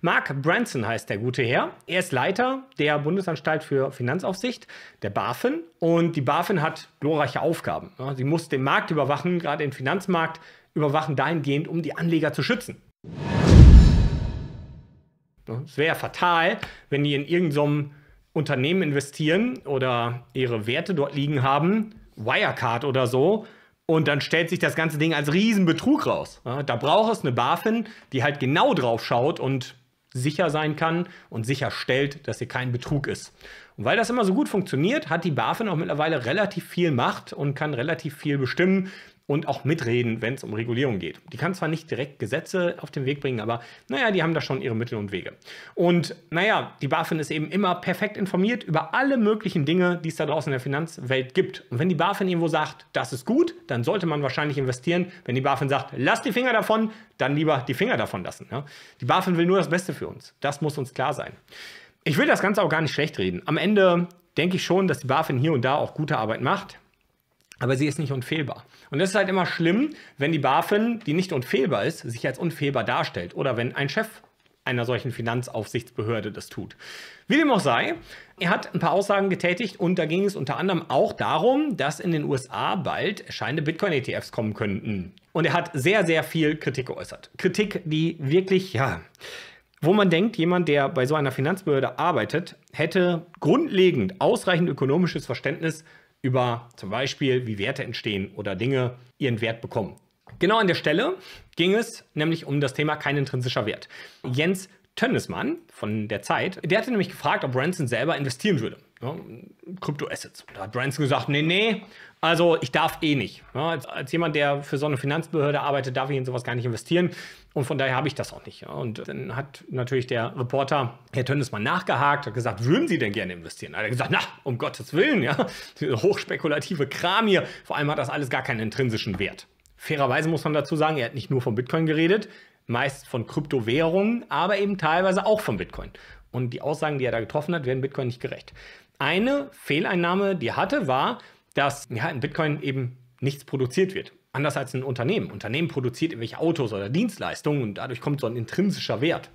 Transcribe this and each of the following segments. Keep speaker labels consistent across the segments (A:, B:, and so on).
A: Mark Branson heißt der gute Herr. Er ist Leiter der Bundesanstalt für Finanzaufsicht, der BaFin. Und die BaFin hat glorreiche Aufgaben. Sie muss den Markt überwachen, gerade den Finanzmarkt überwachen, dahingehend, um die Anleger zu schützen. Es wäre fatal, wenn die in irgendeinem Unternehmen investieren oder ihre Werte dort liegen haben, Wirecard oder so, und dann stellt sich das ganze Ding als Riesenbetrug raus. Da braucht es eine BaFin, die halt genau drauf schaut und sicher sein kann und sicherstellt, dass hier kein Betrug ist. Und weil das immer so gut funktioniert, hat die BaFin auch mittlerweile relativ viel Macht und kann relativ viel bestimmen und auch mitreden, wenn es um Regulierung geht. Die kann zwar nicht direkt Gesetze auf den Weg bringen, aber naja, die haben da schon ihre Mittel und Wege. Und naja, die BaFin ist eben immer perfekt informiert über alle möglichen Dinge, die es da draußen in der Finanzwelt gibt. Und wenn die BaFin irgendwo sagt, das ist gut, dann sollte man wahrscheinlich investieren. Wenn die BaFin sagt, lass die Finger davon, dann lieber die Finger davon lassen. Ja? Die BaFin will nur das Beste für uns. Das muss uns klar sein. Ich will das Ganze auch gar nicht schlecht reden. Am Ende denke ich schon, dass die BaFin hier und da auch gute Arbeit macht. Aber sie ist nicht unfehlbar. Und das ist halt immer schlimm, wenn die BaFin, die nicht unfehlbar ist, sich als unfehlbar darstellt. Oder wenn ein Chef einer solchen Finanzaufsichtsbehörde das tut. Wie dem auch sei, er hat ein paar Aussagen getätigt und da ging es unter anderem auch darum, dass in den USA bald erscheinende Bitcoin-ETFs kommen könnten. Und er hat sehr, sehr viel Kritik geäußert. Kritik, die wirklich, ja, wo man denkt, jemand, der bei so einer Finanzbehörde arbeitet, hätte grundlegend ausreichend ökonomisches Verständnis über zum Beispiel, wie Werte entstehen oder Dinge ihren Wert bekommen. Genau an der Stelle ging es nämlich um das Thema kein intrinsischer Wert. Jens Tönnesmann von der Zeit, der hatte nämlich gefragt, ob Branson selber investieren würde. Ja, Kryptoassets. Da hat Branson gesagt, nee, also ich darf eh nicht. Ja, als jemand, der für so eine Finanzbehörde arbeitet, darf ich in sowas gar nicht investieren. Und von daher habe ich das auch nicht. Ja. Und dann hat natürlich der Reporter, Herr Tönnesmann, nachgehakt, hat gesagt, würden Sie denn gerne investieren? Da hat er gesagt, na, um Gottes Willen, ja, diese hochspekulative Kram hier. Vor allem hat das alles gar keinen intrinsischen Wert. Fairerweise muss man dazu sagen, er hat nicht nur von Bitcoin geredet, meist von Kryptowährungen, aber eben teilweise auch von Bitcoin. Und die Aussagen, die er da getroffen hat, werden Bitcoin nicht gerecht. Eine Fehleinnahme, die er hatte, war, dass ja, in Bitcoin eben nichts produziert wird. Anders als ein Unternehmen. Ein Unternehmen produziert irgendwelche Autos oder Dienstleistungen und dadurch kommt so ein intrinsischer Wert.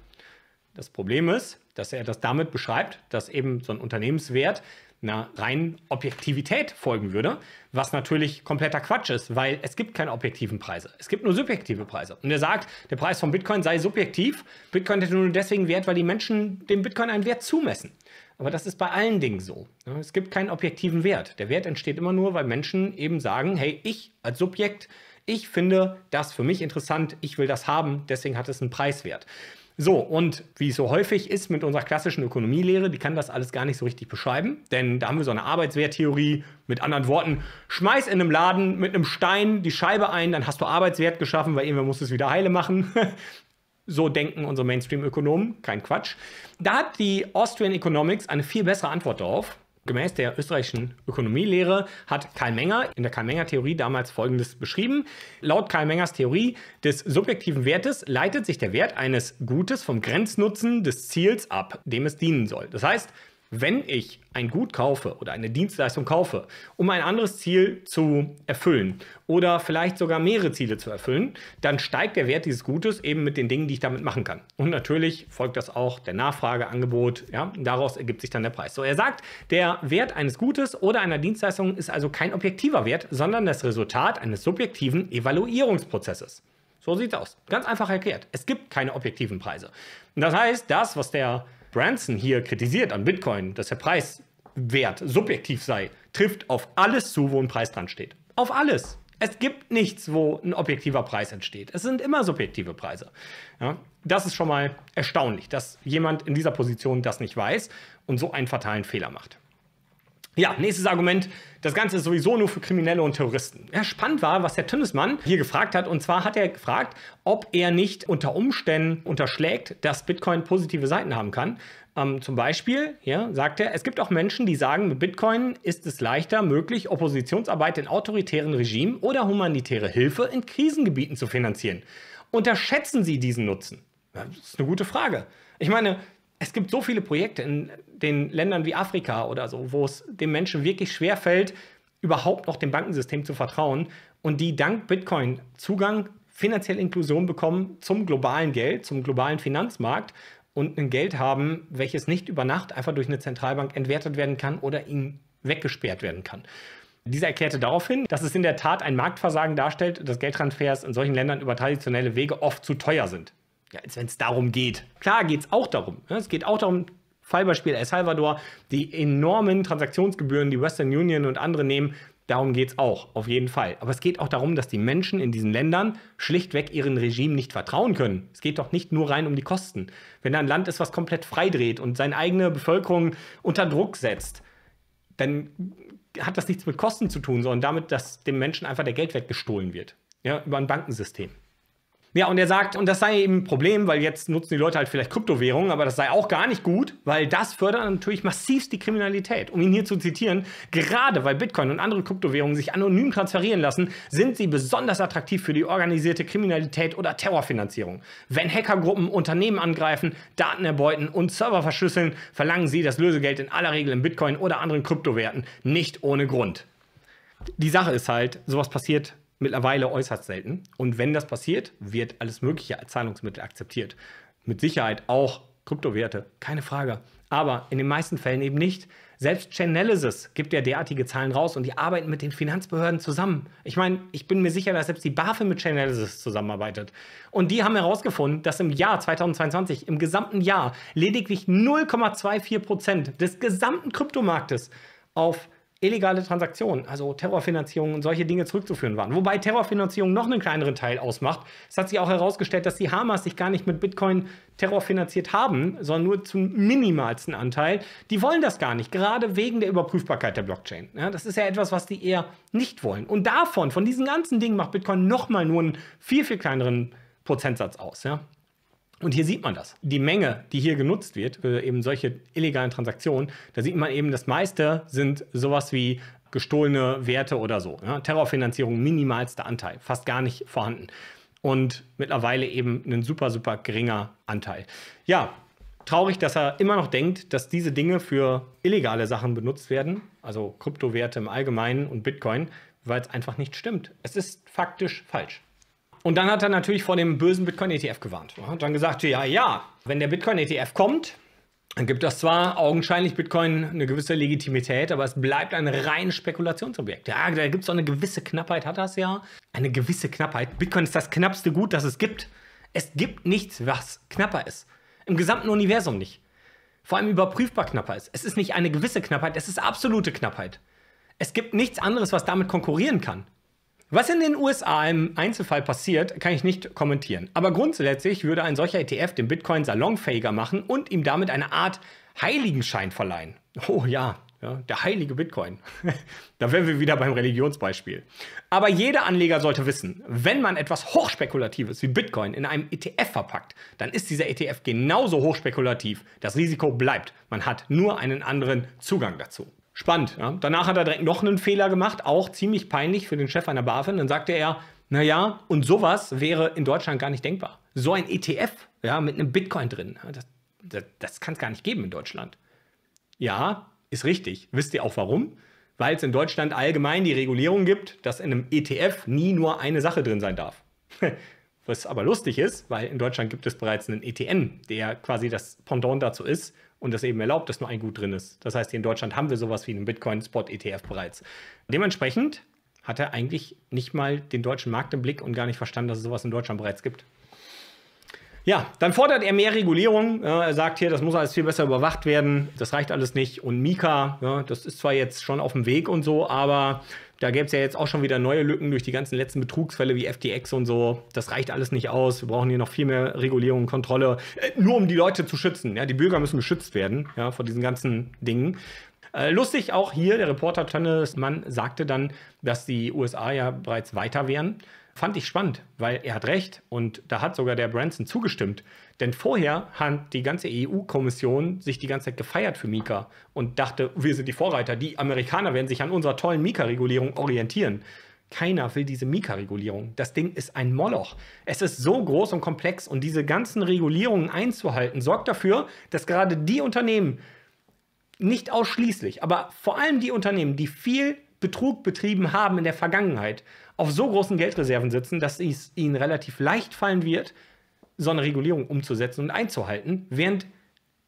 A: Das Problem ist, dass er das damit beschreibt, dass eben so ein Unternehmenswert einer reinen Objektivität folgen würde, was natürlich kompletter Quatsch ist, weil es gibt keine objektiven Preise. Es gibt nur subjektive Preise. Und er sagt, der Preis von Bitcoin sei subjektiv. Bitcoin hätte nur deswegen Wert, weil die Menschen dem Bitcoin einen Wert zumessen. Aber das ist bei allen Dingen so. Es gibt keinen objektiven Wert. Der Wert entsteht immer nur, weil Menschen eben sagen, hey, ich als Subjekt, ich finde das für mich interessant, ich will das haben, deswegen hat es einen Preiswert. So, und wie es so häufig ist mit unserer klassischen Ökonomielehre, die kann das alles gar nicht so richtig beschreiben, denn da haben wir so eine Arbeitswerttheorie, mit anderen Worten, schmeiß in einem Laden mit einem Stein die Scheibe ein, dann hast du Arbeitswert geschaffen, weil irgendwer muss es wieder heile machen. So denken unsere Mainstream-Ökonomen, kein Quatsch. Da hat die Austrian Economics eine viel bessere Antwort darauf. Gemäß der österreichischen Ökonomielehre hat Karl Menger in der Karl-Menger-Theorie damals Folgendes beschrieben. Laut Karl Mengers Theorie des subjektiven Wertes leitet sich der Wert eines Gutes vom Grenznutzen des Ziels ab, dem es dienen soll. Das heißt, wenn ich ein Gut kaufe oder eine Dienstleistung kaufe, um ein anderes Ziel zu erfüllen oder vielleicht sogar mehrere Ziele zu erfüllen, dann steigt der Wert dieses Gutes eben mit den Dingen, die ich damit machen kann. Und natürlich folgt das auch der Nachfrage, Angebot, ja, daraus ergibt sich dann der Preis. So, er sagt, der Wert eines Gutes oder einer Dienstleistung ist also kein objektiver Wert, sondern das Resultat eines subjektiven Evaluierungsprozesses. So sieht es aus. Ganz einfach erklärt. Es gibt keine objektiven Preise. Und das heißt, das, was der Branson hier kritisiert an Bitcoin, dass der Preiswert subjektiv sei, trifft auf alles zu, wo ein Preis dran steht. Auf alles. Es gibt nichts, wo ein objektiver Preis entsteht. Es sind immer subjektive Preise. Ja, das ist schon mal erstaunlich, dass jemand in dieser Position das nicht weiß und so einen fatalen Fehler macht. Ja, nächstes Argument. Das Ganze ist sowieso nur für Kriminelle und Terroristen. Ja, spannend war, was der Tönnesmann hier gefragt hat. Und zwar hat er gefragt, ob er nicht unter Umständen unterschlägt, dass Bitcoin positive Seiten haben kann. Zum Beispiel, ja, sagt er, es gibt auch Menschen, die sagen, mit Bitcoin ist es leichter möglich, Oppositionsarbeit in autoritären Regimen oder humanitäre Hilfe in Krisengebieten zu finanzieren. Unterschätzen Sie diesen Nutzen? Ja, das ist eine gute Frage. Ich meine, es gibt so viele Projekte in den Ländern wie Afrika oder so, wo es den Menschen wirklich schwerfällt, überhaupt noch dem Bankensystem zu vertrauen und die dank Bitcoin Zugang, finanzielle Inklusion bekommen zum globalen Geld, zum globalen Finanzmarkt und ein Geld haben, welches nicht über Nacht einfach durch eine Zentralbank entwertet werden kann oder ihnen weggesperrt werden kann. Dieser erklärte daraufhin, dass es in der Tat ein Marktversagen darstellt, dass Geldtransfers in solchen Ländern über traditionelle Wege oft zu teuer sind. Ja, als wenn es darum geht. Klar geht es auch darum. Es geht auch darum, Fallbeispiel El Salvador, die enormen Transaktionsgebühren, die Western Union und andere nehmen, darum geht es auch, auf jeden Fall. Aber es geht auch darum, dass die Menschen in diesen Ländern schlichtweg ihren Regime nicht vertrauen können. Es geht doch nicht nur rein um die Kosten. Wenn da ein Land ist, was komplett freidreht und seine eigene Bevölkerung unter Druck setzt, dann hat das nichts mit Kosten zu tun, sondern damit, dass dem Menschen einfach der Geld weggestohlen wird. Ja, über ein Bankensystem. Ja, und er sagt, und das sei eben ein Problem, weil jetzt nutzen die Leute halt vielleicht Kryptowährungen, aber das sei auch gar nicht gut, weil das fördert natürlich massivst die Kriminalität. Um ihn hier zu zitieren, gerade weil Bitcoin und andere Kryptowährungen sich anonym transferieren lassen, sind sie besonders attraktiv für die organisierte Kriminalität oder Terrorfinanzierung. Wenn Hackergruppen Unternehmen angreifen, Daten erbeuten und Server verschlüsseln, verlangen sie das Lösegeld in aller Regel in Bitcoin oder anderen Kryptowerten, nicht ohne Grund. Die Sache ist halt, sowas passiert mittlerweile äußerst selten. Und wenn das passiert, wird alles Mögliche als Zahlungsmittel akzeptiert. Mit Sicherheit auch Kryptowerte, keine Frage. Aber in den meisten Fällen eben nicht. Selbst Chainalysis gibt ja derartige Zahlen raus und die arbeiten mit den Finanzbehörden zusammen. Ich meine, ich bin mir sicher, dass selbst die BaFin mit Chainalysis zusammenarbeitet. Und die haben herausgefunden, dass im Jahr 2022, im gesamten Jahr, lediglich 0,24% des gesamten Kryptomarktes auf illegale Transaktionen, also Terrorfinanzierung und solche Dinge zurückzuführen waren. Wobei Terrorfinanzierung noch einen kleineren Teil ausmacht. Es hat sich auch herausgestellt, dass die Hamas sich gar nicht mit Bitcoin terrorfinanziert haben, sondern nur zum minimalsten Anteil. Die wollen das gar nicht, gerade wegen der Überprüfbarkeit der Blockchain. Ja, das ist ja etwas, was die eher nicht wollen. Und von diesen ganzen Dingen macht Bitcoin nochmal nur einen viel, viel kleineren Prozentsatz aus. Ja. Und hier sieht man das. Die Menge, die hier genutzt wird für eben solche illegalen Transaktionen, da sieht man eben, das meiste sind sowas wie gestohlene Werte oder so. Ja? Terrorfinanzierung, minimalster Anteil, fast gar nicht vorhanden. Und mittlerweile eben ein super, super geringer Anteil. Ja, traurig, dass er immer noch denkt, dass diese Dinge für illegale Sachen benutzt werden, also Kryptowerte im Allgemeinen und Bitcoin, weil es einfach nicht stimmt. Es ist faktisch falsch. Und dann hat er natürlich vor dem bösen Bitcoin-ETF gewarnt. Er hat dann gesagt, ja, wenn der Bitcoin-ETF kommt, dann gibt das zwar augenscheinlich Bitcoin eine gewisse Legitimität, aber es bleibt ein reines Spekulationsobjekt. Ja, da gibt es doch eine gewisse Knappheit, hat das ja. Eine gewisse Knappheit. Bitcoin ist das knappste Gut, das es gibt. Es gibt nichts, was knapper ist. Im gesamten Universum nicht. Vor allem überprüfbar knapper ist. Es ist nicht eine gewisse Knappheit, es ist absolute Knappheit. Es gibt nichts anderes, was damit konkurrieren kann. Was in den USA im Einzelfall passiert, kann ich nicht kommentieren. Aber grundsätzlich würde ein solcher ETF den Bitcoin salonfähiger machen und ihm damit eine Art Heiligenschein verleihen. Oh ja, der heilige Bitcoin. Da wären wir wieder beim Religionsbeispiel. Aber jeder Anleger sollte wissen, wenn man etwas Hochspekulatives wie Bitcoin in einem ETF verpackt, dann ist dieser ETF genauso hochspekulativ. Das Risiko bleibt. Man hat nur einen anderen Zugang dazu. Spannend. Ja. Danach hat er direkt noch einen Fehler gemacht, auch ziemlich peinlich für den Chef einer BaFin. Dann sagte er, naja, und sowas wäre in Deutschland gar nicht denkbar. So ein ETF, ja, mit einem Bitcoin drin, das kann es gar nicht geben in Deutschland. Ja, ist richtig. Wisst ihr auch warum? Weil es in Deutschland allgemein die Regulierung gibt, dass in einem ETF nie nur eine Sache drin sein darf. Was aber lustig ist, weil in Deutschland gibt es bereits einen ETN, der quasi das Pendant dazu ist und das eben erlaubt, dass nur ein Gut drin ist. Das heißt, hier in Deutschland haben wir sowas wie einen Bitcoin-Spot-ETF bereits. Dementsprechend hat er eigentlich nicht mal den deutschen Markt im Blick und gar nicht verstanden, dass es sowas in Deutschland bereits gibt. Ja, dann fordert er mehr Regulierung. Er sagt hier, das muss alles viel besser überwacht werden. Das reicht alles nicht. Und Mika, ja, das ist zwar jetzt schon auf dem Weg und so, aber da gäbe es ja jetzt auch schon wieder neue Lücken durch die ganzen letzten Betrugsfälle wie FTX und so. Das reicht alles nicht aus. Wir brauchen hier noch viel mehr Regulierung und Kontrolle, nur um die Leute zu schützen. Ja, die Bürger müssen geschützt werden, ja, vor diesen ganzen Dingen. Lustig auch hier, der Reporter Tönnes Mann sagte dann, dass die USA ja bereits weiter wären. Fand ich spannend, weil er hat recht und da hat sogar der Branson zugestimmt. Denn vorher hat die ganze EU-Kommission sich die ganze Zeit gefeiert für Mika und dachte, wir sind die Vorreiter. Die Amerikaner werden sich an unserer tollen Mika-Regulierung orientieren. Keiner will diese Mika-Regulierung. Das Ding ist ein Moloch. Es ist so groß und komplex und diese ganzen Regulierungen einzuhalten, sorgt dafür, dass gerade die Unternehmen, nicht ausschließlich, aber vor allem die Unternehmen, die viel Betrug betrieben haben in der Vergangenheit, auf so großen Geldreserven sitzen, dass es ihnen relativ leicht fallen wird, so eine Regulierung umzusetzen und einzuhalten, während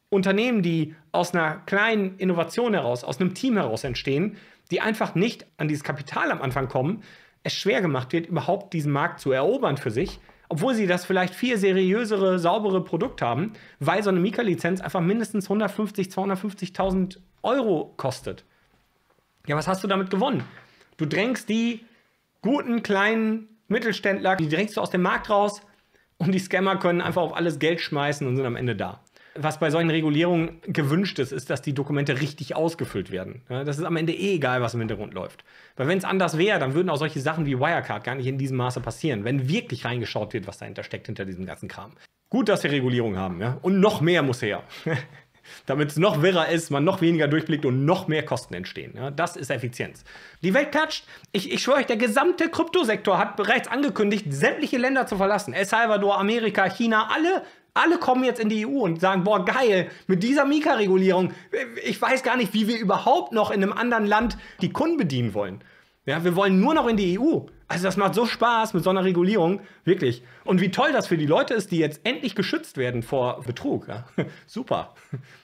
A: Unternehmen, die aus einer kleinen Innovation heraus, aus einem Team heraus entstehen, die einfach nicht an dieses Kapital am Anfang kommen, es schwer gemacht wird, überhaupt diesen Markt zu erobern für sich, obwohl sie das vielleicht viel seriösere, saubere Produkt haben, weil so eine Mika-Lizenz einfach mindestens 150.000, 250.000 Euro kostet. Ja, was hast du damit gewonnen? Du drängst die guten, kleinen Mittelständler, die drängst du aus dem Markt raus und die Scammer können einfach auf alles Geld schmeißen und sind am Ende da. Was bei solchen Regulierungen gewünscht ist, ist, dass die Dokumente richtig ausgefüllt werden. Ja, das ist am Ende egal, was im Hintergrund läuft. Weil wenn es anders wäre, dann würden auch solche Sachen wie Wirecard gar nicht in diesem Maße passieren, wenn wirklich reingeschaut wird, was dahinter steckt, hinter diesem ganzen Kram. Gut, dass wir Regulierung haben, ja? Und noch mehr muss her. Damit es noch wirrer ist, man noch weniger durchblickt und noch mehr Kosten entstehen. Ja, das ist Effizienz. Die Welt klatscht. Ich schwöre euch, der gesamte Kryptosektor hat bereits angekündigt, sämtliche Länder zu verlassen. El Salvador, Amerika, China, alle kommen jetzt in die EU und sagen, boah, geil, mit dieser Mika-Regulierung, ich weiß gar nicht, wie wir überhaupt noch in einem anderen Land die Kunden bedienen wollen. Ja, wir wollen nur noch in die EU. Also das macht so Spaß mit so einer Regulierung, wirklich. Und wie toll das für die Leute ist, die jetzt endlich geschützt werden vor Betrug. Ja, super,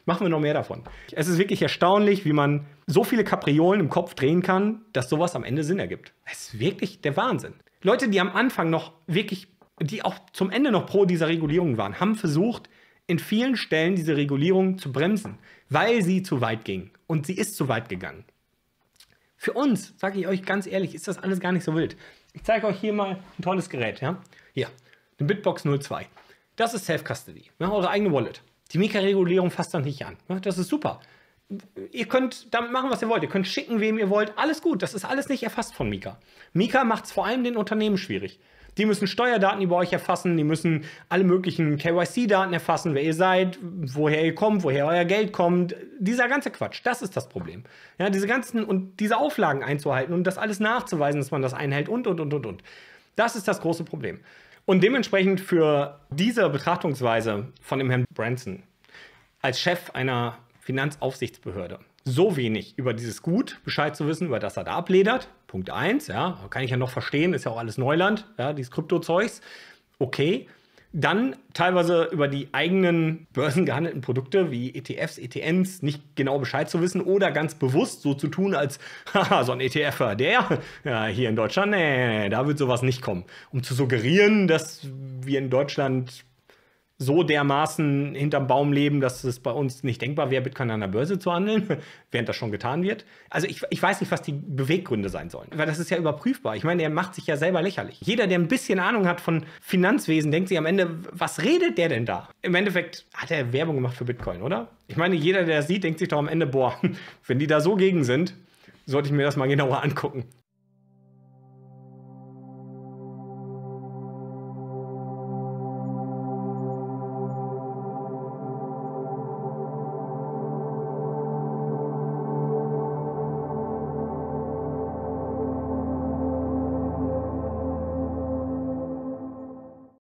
A: machen wir noch mehr davon. Es ist wirklich erstaunlich, wie man so viele Kapriolen im Kopf drehen kann, dass sowas am Ende Sinn ergibt. Es ist wirklich der Wahnsinn. Leute, die am Anfang noch wirklich, die auch zum Ende noch pro dieser Regulierung waren, haben versucht, in vielen Stellen diese Regulierung zu bremsen, weil sie zu weit ging. Und sie ist zu weit gegangen. Für uns, sage ich euch ganz ehrlich, ist das alles gar nicht so wild. Ich zeige euch hier mal ein tolles Gerät. Ja? Hier, den Bitbox 02. Das ist Self-Custody, ja, eure eigene Wallet. Die Mika-Regulierung fasst dann nicht an. Ja, das ist super. Ihr könnt damit machen, was ihr wollt. Ihr könnt schicken, wem ihr wollt. Alles gut, das ist alles nicht erfasst von Mika. Mika macht es vor allem den Unternehmen schwierig. Die müssen Steuerdaten über euch erfassen, die müssen alle möglichen KYC-Daten erfassen, wer ihr seid, woher ihr kommt, woher euer Geld kommt. Dieser ganze Quatsch, das ist das Problem. Ja, diese Auflagen einzuhalten und das alles nachzuweisen, dass man das einhält und. Das ist das große Problem. Und dementsprechend für diese Betrachtungsweise von dem Herrn Branson als Chef einer Finanzaufsichtsbehörde so wenig über dieses Gut Bescheid zu wissen, über das er da abledert. Punkt 1, ja, kann ich ja noch verstehen, ist ja auch alles Neuland, ja, dieses Kryptozeugs. Okay. Dann teilweise über die eigenen börsengehandelten Produkte wie ETFs, ETNs nicht genau Bescheid zu wissen oder ganz bewusst so zu tun, als haha, so ein ETFer, der, ja, hier in Deutschland, nee, da wird sowas nicht kommen. Um zu suggerieren, dass wir in Deutschland so dermaßen hinterm Baum leben, dass es bei uns nicht denkbar wäre, Bitcoin an der Börse zu handeln, während das schon getan wird. Also ich weiß nicht, was die Beweggründe sein sollen, weil das ist ja überprüfbar. Ich meine, er macht sich ja selber lächerlich. Jeder, der ein bisschen Ahnung hat von Finanzwesen, denkt sich am Ende, was redet der denn da? Im Endeffekt hat er Werbung gemacht für Bitcoin, oder? Ich meine, jeder, der das sieht, denkt sich doch am Ende, boah, wenn die da so gegen sind, sollte ich mir das mal genauer angucken.